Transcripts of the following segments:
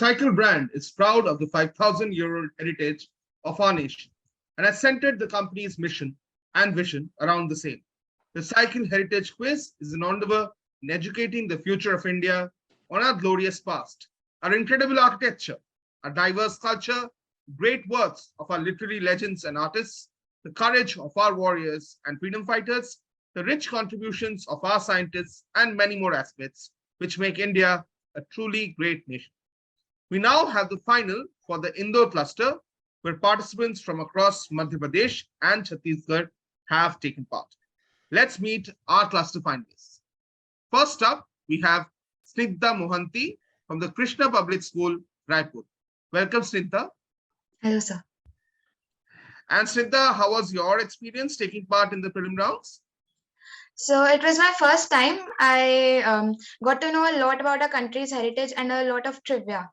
cycle brand is proud of the 5,000-year-old heritage of our nation and has centered the company's mission and vision around the same. The Cycle Heritage Quiz is an endeavor in educating the future of India on our glorious past, our incredible architecture, our diverse culture, great works of our literary legends and artists, the courage of our warriors and freedom fighters, the rich contributions of our scientists, and many more aspects which make India a truly great nation. We now have the final for the Indore cluster, where participants from across Madhya Pradesh and Chhattisgarh have taken part. Let's meet our cluster finalists. First up, we have Snigdha Mohanty from the Krishna Public School, Raipur. Welcome, Snigdha. Hello, sir. And Snigdha, how was your experience taking part in the prelim rounds? So it was my first time. I got to know a lot about our country's heritage and a lot of trivia.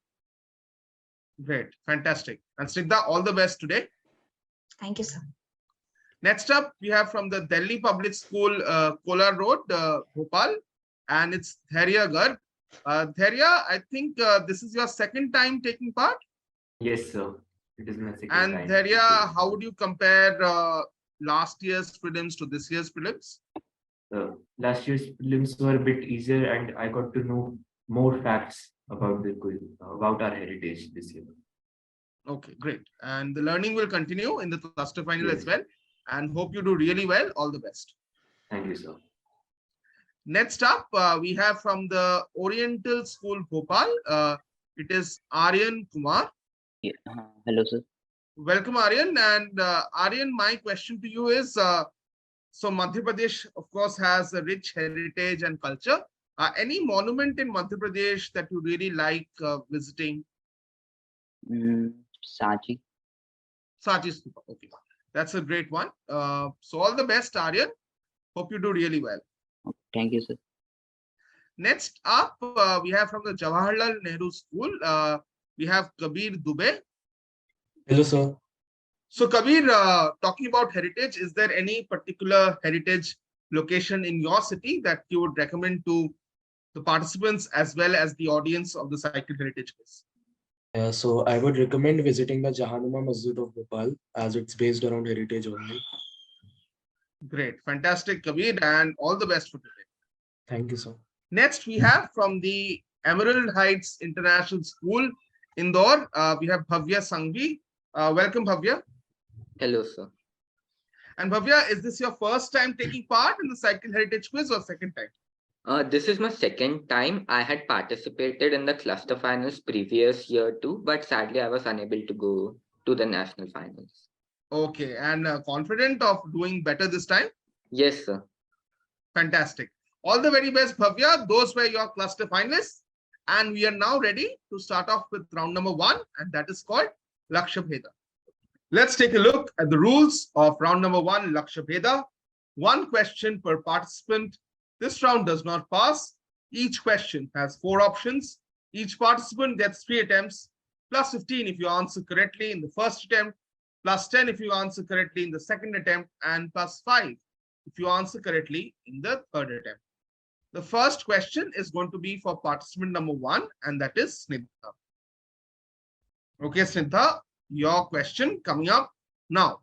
Great, fantastic. And Snigdha, all the best today. Thank you, sir. Next up, we have from the Delhi Public School, Kolar Road, Bhopal, and it's Dhairya Garg. Dhairya, I think this is your second time taking part? Yes, sir. It is my second and time. And Dhairya, how would you compare last year's prelims to this year's prelims? Last year's prelims were a bit easier and I got to know more facts about the quiz, about our heritage this year. Okay, great. And the learning will continue in the cluster final Yes. as well. And hope you do really well. All the best. Thank you, sir. Next up, we have from the Oriental School, Bhopal. It is Aryan Kumar. Yeah. Hello, sir. Welcome, Aryan. And Aryan, my question to you is, so Madhya Pradesh, of course, has a rich heritage and culture. Any monument in Madhya Pradesh that you really like visiting? Sanchi. Sanchi Stupa. Okay, that's a great one. So all the best, Aryan. Hope you do really well. Thank you, sir. Next up, we have from the Jawaharlal Nehru School, we have Kabir Dubey. Hello, sir. So Kabir, talking about heritage, is there any particular heritage location in your city that you would recommend to the participants as well as the audience of the Cycle Heritage Quiz? So I would recommend visiting the Jahanuma Masjid of Bhopal, as it's based around heritage only. Great, fantastic, Kabir, and all the best for today. Thank you, sir. Next, we have from the Emerald Heights International School, Indore, we have Bhavya Sangvi. Welcome, Bhavya. Hello, sir. And Bhavya, is this your first time taking part in the Cycle Heritage Quiz or second time? This is my second time. I had participated in the cluster finals previous year too, but sadly I was unable to go to the national finals. Okay, and confident of doing better this time? Yes, sir. Fantastic. All the very best, Bhavya. Those were your cluster finalists. And we are now ready to start off with round number 1, and that is called Lakshya Bheda. Let's take a look at the rules of round number 1, Lakshya Bheda. 1 question per participant. This round does not pass. Each question has 4 options. Each participant gets 3 attempts, plus 15 if you answer correctly in the first attempt, plus 10 if you answer correctly in the second attempt, and plus 5 if you answer correctly in the third attempt. The first question is going to be for participant number 1, and that is Snigdha. Okay, Snigdha, your question coming up now.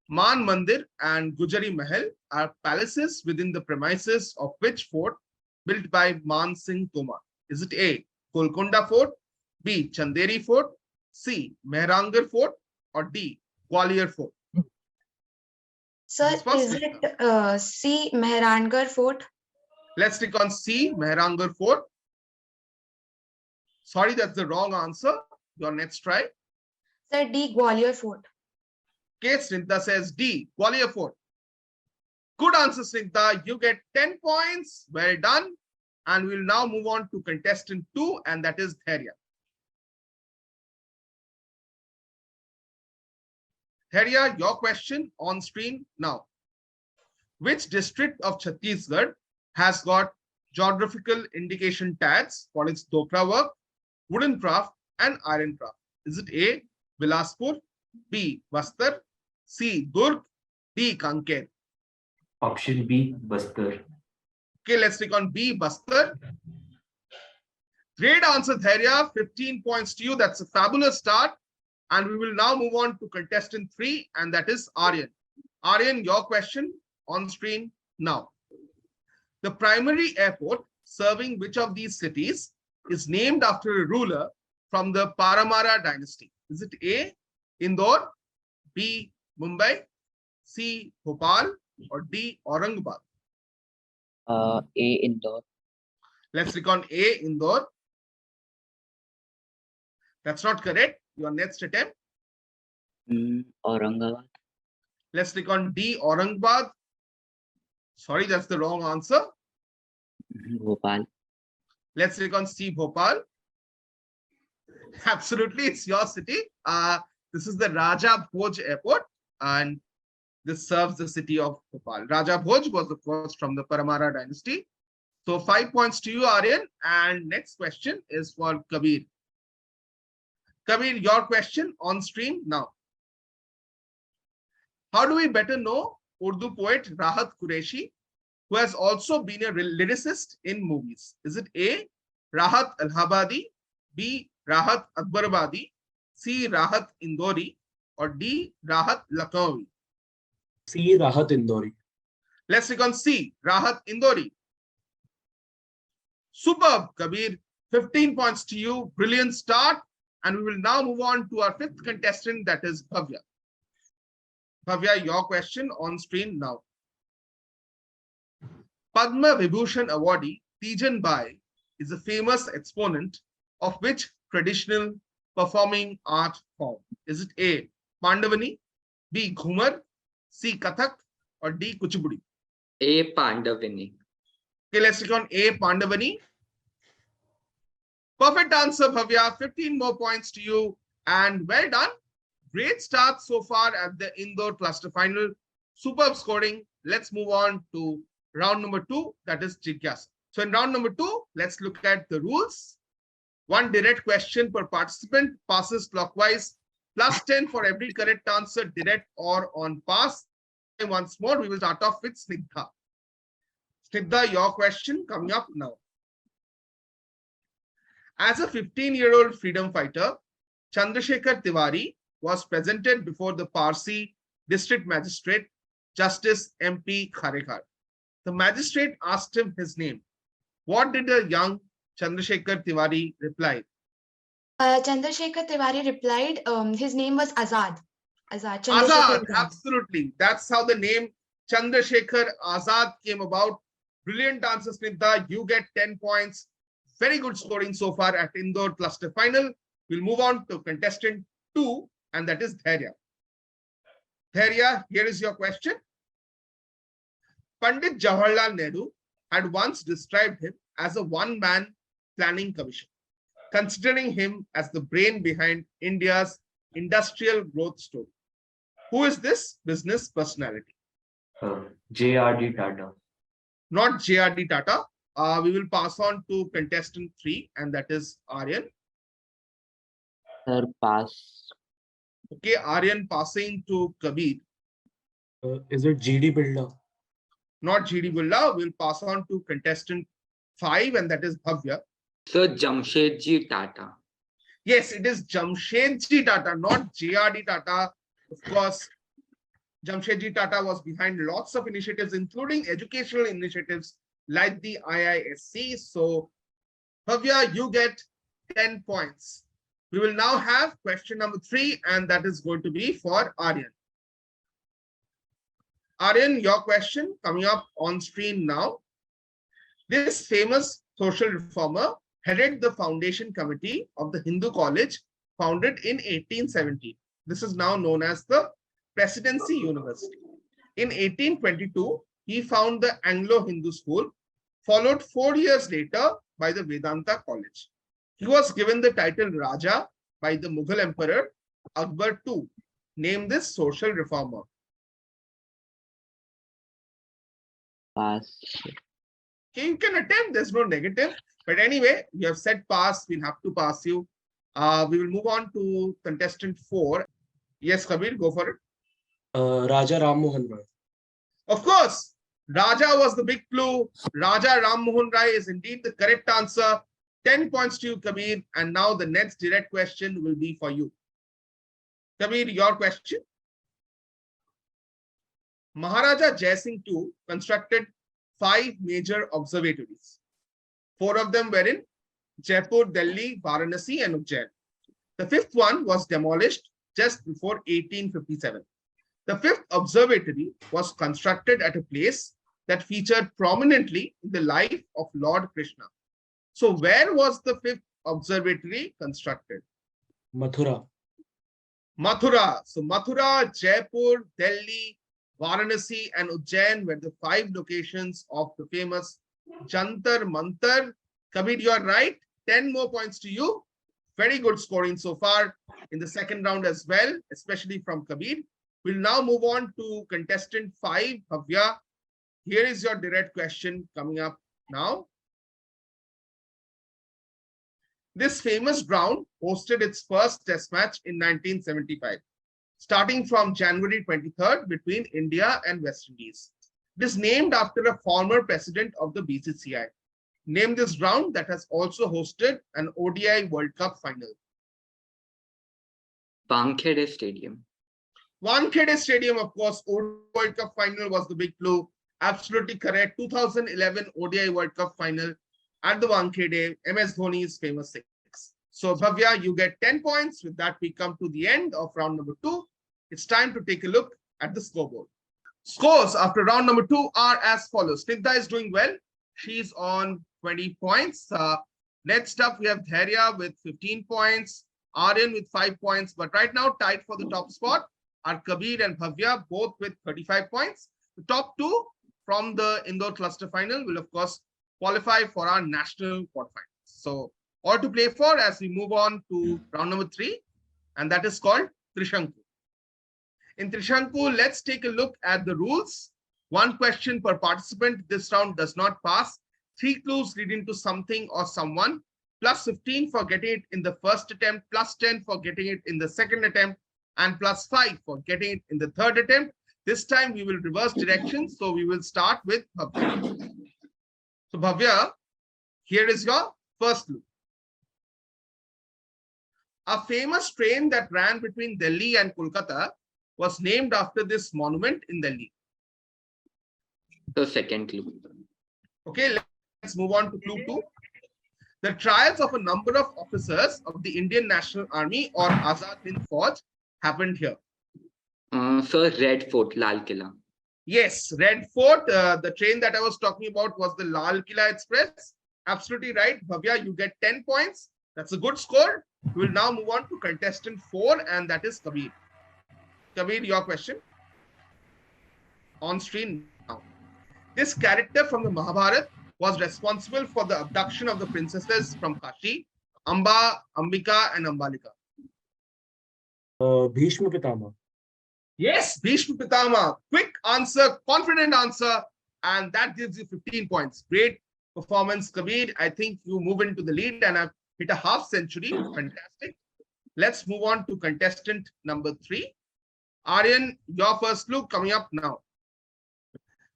Man Mandir and Gujari Mahal are palaces within the premises of which fort built by Man Singh Tomar? Is it A, Golconda Fort, B, Chanderi Fort, C, Mehrangarh Fort, or D, Gwalior Fort? Sir, is it C, Mehrangarh Fort? Let's click on C, Mehrangarh Fort. Sorry, that's the wrong answer. Your next try. Sir, D, Gwalior Fort. Okay, Snigdha says D, Gwalior Fort. Good answer, Snigdha. You get 10 points. Well done. And we'll now move on to contestant 2, and that is Dhairya. Dhairya, your question on screen now. Which district of Chhattisgarh has got geographical indication tags for its dokra work, wooden craft, and iron craft? Is it A, Bilaspur, B, Bastar, C, Durg, D, Kanker? Option B, Bastar. Okay, let's click on B, Bastar. Great answer, Dhairya. 15 points to you. That's a fabulous start. And we will now move on to contestant 3, and that is Aryan. Aryan, your question on screen now. The primary airport serving which of these cities is named after a ruler from the Paramara dynasty? Is it A, Indore, B, Mumbai, C, Bhopal, or D, Aurangabad? A, Indore. Let's click on A, Indore. That's not correct. Your next attempt. Aurangabad. Let's click on D, Aurangabad. Sorry, that's the wrong answer. Bhopal. Let's click on C, Bhopal. Absolutely, it's your city. This is the Raja Bhoj Airport, and this serves the city of Bhopal. Raja Bhoj was the first from the Paramara dynasty. So 5 points to you, Aryan. And next question is for Kabir. Kabir, your question on screen now. How do we better know Urdu poet Rahat Qureshi, who has also been a lyricist in movies? Is it A, Rahat Allahabadi, B, Rahat Akbarabadi, C, Rahat Indori, or D, Rahat Lucknowi? C. Rahat Indori. Let's click on C, Rahat Indori. Superb, Kabir. 15 points to you. Brilliant start. And we will now move on to our 5th contestant, that is Bhavya. Bhavya, your question on screen now. Padma Vibhushan awardee Tijan Bai is a famous exponent of which traditional performing art form? Is it A, Pandavani, B, Ghumar, C, Kathak, or D, Kuchipudi? A, Pandavini. Okay, let's click on A, Pandavani. Perfect answer, Bhavya. 15 more points to you. And well done. Great start so far at the Indore Cluster Final. Superb scoring. Let's move on to round number 2, that is Gyaanspace. So in round number 2, let's look at the rules. 1 direct question per participant, passes clockwise, plus 10 for every correct answer, direct or on pass. And once more, we will start off with Snigdha. Snigdha, your question coming up now. As a 15-year-old freedom fighter, Chandrasekhar Tiwari was presented before the Parsi District Magistrate, Justice MP Kharekar. The magistrate asked him his name. What did the young Chandrasekhar Tiwari reply? Chandrasekhar Tiwari replied, his name was Azad. Azad, Azad. absolutely. That's how the name Chandrasekhar Azad came about. Brilliant answer, Snigdha. You get 10 points. Very good scoring so far at Indore Cluster Final. We'll move on to contestant 2, and that is Dhairya. Dhairya, here is your question. Pandit Jawaharlal Nehru had once described him as a one-man planning commission, considering him as the brain behind India's industrial growth story. Who is this business personality? J.R.D. Tata. Not J.R.D. Tata. We will pass on to contestant 3, and that is Aryan. Sir, pass. Okay, Aryan passing to Kabir. Is it G.D. Birla? Not G.D. Birla. We'll pass on to contestant 5, and that is Bhavya. So Jamshedji Tata. Yes, it is Jamshedji Tata, not J.R.D. Tata. Of course, Jamshedji Tata was behind lots of initiatives, including educational initiatives like the IISC. So, Bhavya, you get 10 points. We will now have question number 3, and that is going to be for Aryan. Aryan, your question coming up on screen now. This famous social reformer headed the foundation committee of the Hindu College, founded in 1870. This is now known as the Presidency University. In 1822, he founded the Anglo-Hindu School, followed 4 years later by the Vedanta College. He was given the title Raja by the Mughal Emperor Akbar II. Name this social reformer. Pass. Okay, you can attempt, there's no negative. But anyway, you have said pass, we'll have to pass you. We will move on to contestant 4. Yes, Kabir, go for it. Raja Ram Mohan Roy. Of course, Raja was the big clue. Raja Ram Mohan Rai is indeed the correct answer. 10 points to you, Kabir. And now the next direct question will be for you. Kabir, your question. Maharaja Jai Singh II constructed 5 major observatories. 4 of them were in Jaipur, Delhi, Varanasi, and Ujjain. The 5th one was demolished just before 1857. The 5th observatory was constructed at a place that featured prominently in the life of Lord Krishna. So where was the 5th observatory constructed? Mathura. Mathura. So Mathura, Jaipur, Delhi, Varanasi, and Ujjain were the 5 locations of the famous Jantar Mantar. Kabir, you are right. 10 more points to you. Very good scoring so far in the second round as well, especially from Kabir. We'll now move on to contestant 5, Bhavya. Here is your direct question coming up now. This famous ground hosted its first test match in 1975, starting from January 23rd between India and West Indies. It is named after a former president of the BCCI. Name this ground that has also hosted an ODI World Cup final. Wankhede Stadium. Wankhede Stadium, of course, ODI World Cup final was the big clue. Absolutely correct. 2011 ODI World Cup final at the Wankhede, MS Dhoni's famous 6. So, Bhavya, you get 10 points. With that, we come to the end of round number 2. It's time to take a look at the scoreboard. Scores after round number 2 are as follows. Snigdha is doing well. She's on 20 points. Next up, we have Dhairya with 15 points. Aryan with 5 points. But right now, tied for the top spot are Kabir and Bhavya, both with 35 points. The top 2 from the Indore Cluster Final will, of course, qualify for our national quarterfinals. So, all to play for as we move on to round number 3, and that is called Trishanku. In Trishanku, let's take a look at the rules. 1 question per participant. This round does not pass. 3 clues leading to something or someone, plus 15 for getting it in the first attempt, plus 10 for getting it in the second attempt, and plus 5 for getting it in the third attempt. This time we will reverse directions, so we will start with Bhavya. So Bhavya, here is your first clue. A famous train that ran between Delhi and Kolkata was named after this monument in Delhi. So second clue. Okay, let's move on to clue 2. The trials of a number of officers of the Indian National Army or Azad Hind Fauj happened here. So Red Fort, Lal Killa. Yes, Red Fort. The train that I was talking about was the Lal Killa Express. Absolutely right. Bhavya, you get 10 points. That's a good score. We will now move on to contestant 4, and that is Kabir. Kabir, your question. On screen now. This character from the Mahabharata was responsible for the abduction of the princesses from Kashi, Amba, Ambika, and Ambalika. Bhishma Pitama. Yes, Bhishma Pitama. Quick answer, confident answer, and that gives you 15 points. Great performance, Kabir. I think you move into the lead and have hit a half century. Fantastic. Let's move on to contestant number 3. Aryan, your first clue coming up now.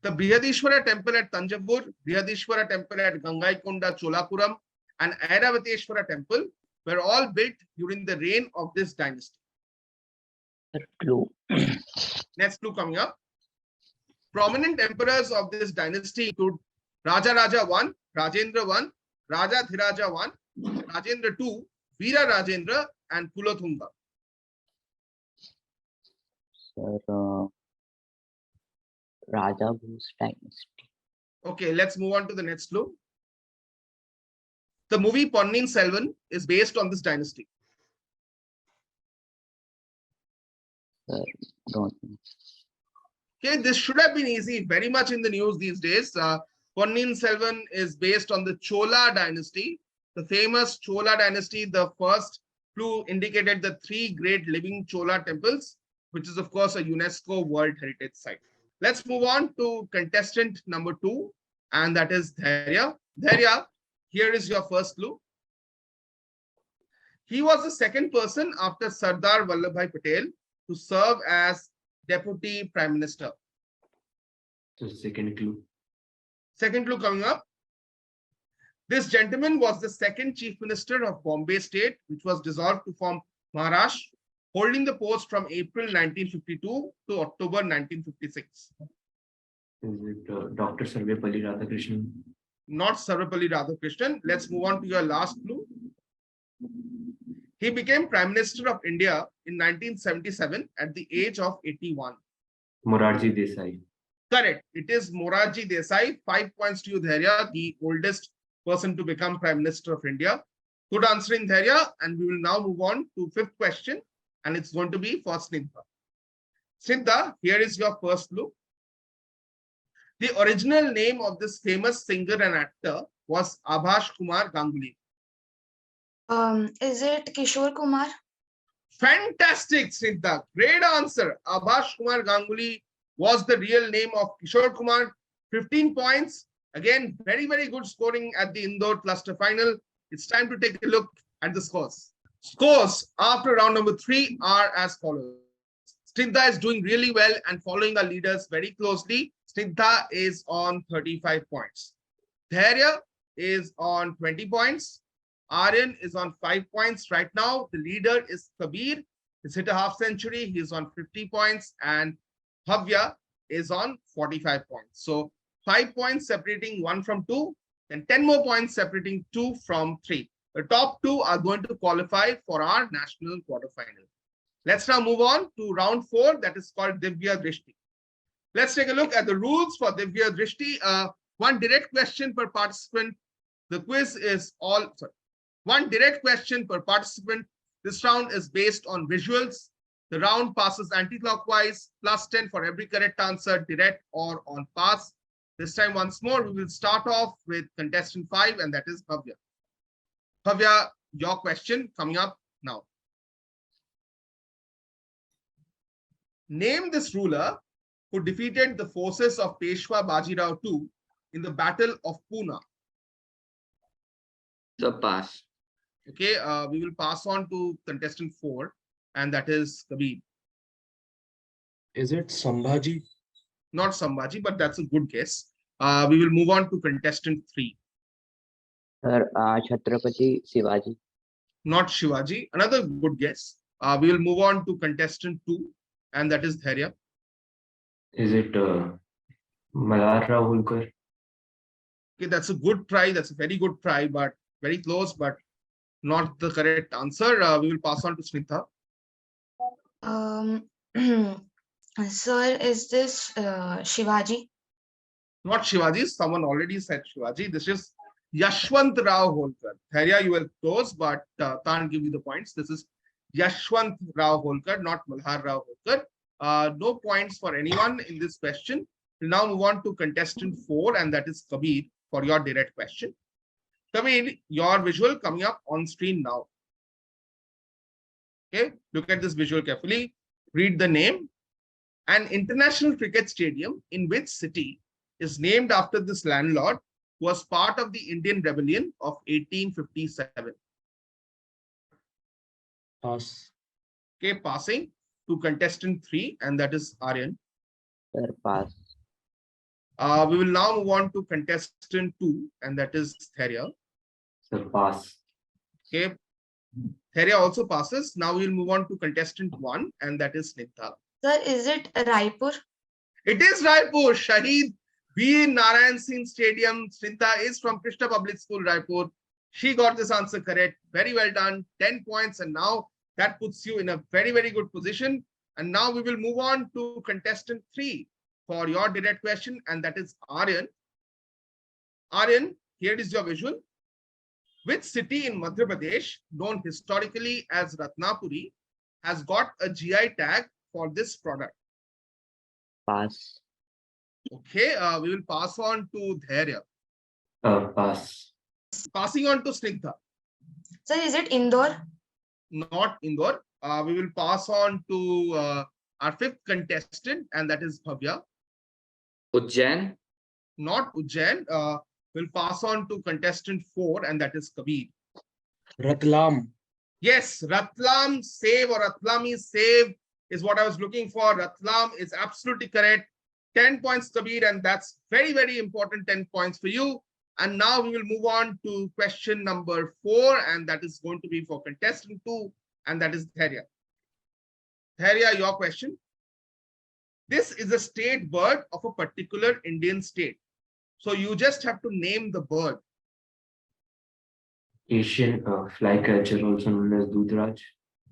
The Brihadishwara temple at Tanjavur, Brihadishwara temple at Gangaikonda Cholapuram, and Airavateshwara temple were all built during the reign of this dynasty. Clue. Next clue coming up. Prominent emperors of this dynasty include Raja Raja I, Rajendra I, Raja Dhiraja I, Rajendra II, Veera Rajendra, and Kulothunga. Sir, Raja Bhus dynasty. Okay, let's move on to the next clue. The movie Ponniyin Selvan is based on this dynasty. Sir, don't know. Okay, this should have been easy, very much in the news these days. Ponniyin Selvan is based on the Chola dynasty. The famous Chola dynasty, the first clue indicated the 3 great living Chola temples, which is of course a UNESCO World Heritage Site. Let's move on to contestant number 2, and that is Dhairya. Dhairya, here is your first clue. He was the second person after Sardar Vallabhbhai Patel to serve as Deputy Prime Minister. So second clue. Second clue coming up. This gentleman was the second chief minister of Bombay state, which was dissolved to form Maharashtra, holding the post from April 1952 to October 1956. Is it Dr. Sarvepalli Radhakrishnan? Not Sarvepalli Radhakrishnan. Let's move on to your last clue. He became Prime Minister of India in 1977 at the age of 81. Morarji Desai. Correct. It is Morarji Desai. 5 points to you, Dhairya, the oldest person to become Prime Minister of India. Good answering, Dhairya. And we will now move on to fifth question. And it's going to be for Snigdha. Snigdha, here is your first clue. The original name of this famous singer and actor was Abhash Kumar Ganguly. Is it Kishore Kumar? Fantastic, Snigdha. Great answer. Abhash Kumar Ganguly was the real name of Kishore Kumar. 15 points. Again, very, very good scoring at the Indore Cluster Final. It's time to take a look at the scores. Scores after round number 3 are as follows. Snigdha is doing really well and following our leaders very closely. Snigdha is on 35 points. Dhairya is on 20 points. Aryan is on 5 points right now. The leader is Kabir. He's hit a half century. He's on 50 points. And Bhavya is on 45 points. So 5 points separating 1 from 2, then 10 more points separating 2 from 3. The top 2 are going to qualify for our national quarterfinal. Let's now move on to round 4, that is called Divya Drishti. Let's take a look at the rules for Divya Drishti. One direct question per participant. The quiz is one direct question per participant. This round is based on visuals. The round passes anti-clockwise, plus 10 for every correct answer, direct or on pass. This time, once more, we will start off with contestant 5, and that is Bhavya. Bhavya, your question coming up now. Name this ruler who defeated the forces of Peshwa Bajirao II in the Battle of Pune. So pass. Okay, we will pass on to contestant 4, and that is Kabir. Is it Sambhaji? Not Sambhaji, but that's a good guess. We will move on to contestant 3. Sir, Chhatrapati Shivaji. Not Shivaji. Another good guess. We will move on to contestant 2, and that is Dhairya. Is it Malhar Rao Holkar? Okay, that's a good try. That's a very good try, but very close, but not the correct answer. We will pass on to Snigdha. Sir, is this Shivaji? Not Shivaji. Someone already said Shivaji. This is Yashwant Rao Holkar. Dhairya, you were close, but can't give you the points. This is Yashwant Rao Holkar, not Malhar Rao Holkar. No points for anyone in this question. We'll now move on to contestant 4, and that is Kabir for your direct question. Kabir, your visual coming up on screen now. Okay, look at this visual carefully. Read the name. An international cricket stadium in which city is named after this landlord who was part of the Indian Rebellion of 1857. Pass. Okay, passing to contestant 3, and that is Aryan. Sir, pass. We will now move on to contestant 2, and that is Dhairya. Sir, pass. Okay, Dhairya also passes. Now we will move on to contestant 1, and that is Snigdha. Sir, is it Raipur? It is Raipur. Shahid V. Narayan Singh Stadium. Snigdha is from Krishna Public School, Raipur. She got this answer correct. Very well done. 10 points, and now that puts you in a very, very good position. And now we will move on to contestant 3 for your direct question, and that is Aryan. Aryan, here is your visual. Which city in Madhya Pradesh, known historically as Ratnapuri, has got a GI tag for this product? Pass. Okay, we will pass on to Dhairya. Pass. Passing on to Snigdha. Sir, is it Indore? Not Indore. We will pass on to our 5th contestant, and that is Bhavya. Ujjain. Not Ujjain. We'll pass on to contestant 4, and that is Kabir. Ratlam. Yes, Ratlam save or Ratlami save is what I was looking for. Ratlam is absolutely correct. 10 points, Kabir, and that's very, very important 10 points for you. And now we will move on to question number 4, and that is going to be for contestant 2, and that is Dhairya. Dhairya, your question. This is a state bird of a particular Indian state. So you just have to name the bird. Asian flycatcher, also known as Dudhraj.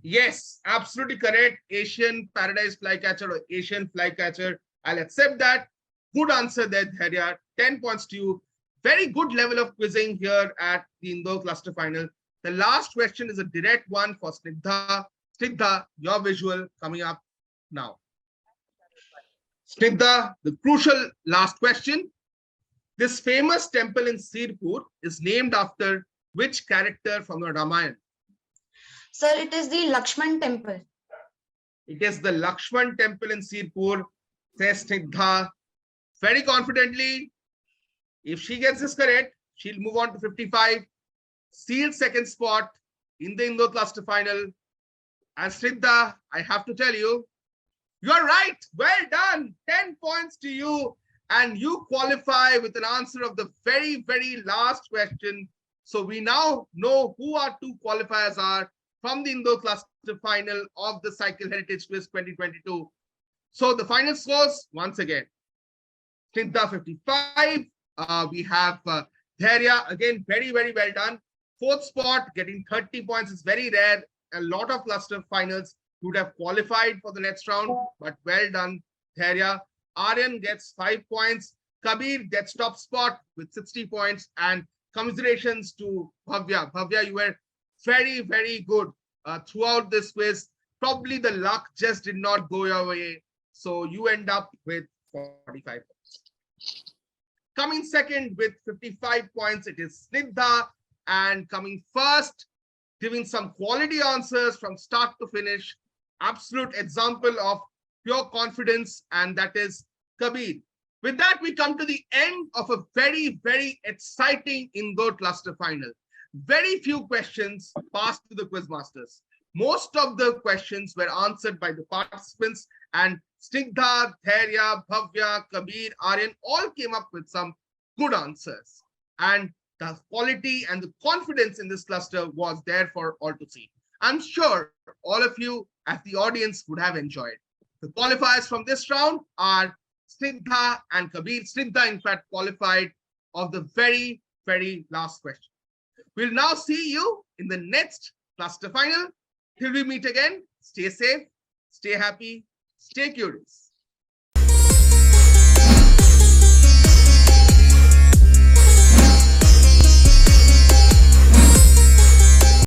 Yes, absolutely correct. Asian paradise flycatcher or Asian flycatcher. I'll accept that. Good answer there, Dhairya. 10 points to you. Very good level of quizzing here at the Indore Cluster Final. The last question is a direct one for Snigdha. Snigdha, your visual coming up now. Snigdha, the crucial last question. This famous temple in Sirpur is named after which character from the Ramayana? Sir, it is the Lakshman temple. It is the Lakshman temple in Sirpur, says Snigdha very confidently. If she gets this correct, she'll move on to 55, sealed second spot in the Indore Cluster Final. And Snigdha, I have to tell you, you're right. Well done. 10 points to you. And you qualify with an answer of the very, very last question. So we now know who our 2 qualifiers are from the Indore Cluster Final of the Cycle Heritage Quiz 2022. So the final scores, once again, Snigdha 55. We have Dhairya, again, very, very well done. 4th spot, getting 30 points is very rare. A lot of cluster finals would have qualified for the next round, but well done, Dhairya. Aryan gets 5 points. Kabir gets top spot with 60 points. And commiserations to Bhavya. Bhavya, you were very, very good throughout this quiz. Probably the luck just did not go your way. So you end up with 45 points. Coming second with 55 points, it is Snigdha. And coming first, giving some quality answers from start to finish. Absolute example of pure confidence, and that is Kabir. With that, we come to the end of a very, very exciting Indore Cluster Final. Very few questions passed to the Quizmasters. Most of the questions were answered by the participants, and Snigdha, Dhairya, Bhavya, Kabir, Aryan all came up with some good answers. And the quality and the confidence in this cluster was there for all to see. I'm sure all of you as the audience would have enjoyed. The qualifiers from this round are Snigdha and Kabir. Snigdha, in fact, qualified of the very, very last question. We'll now see you in the next cluster final. Till we meet again, stay safe, stay happy, stay curious.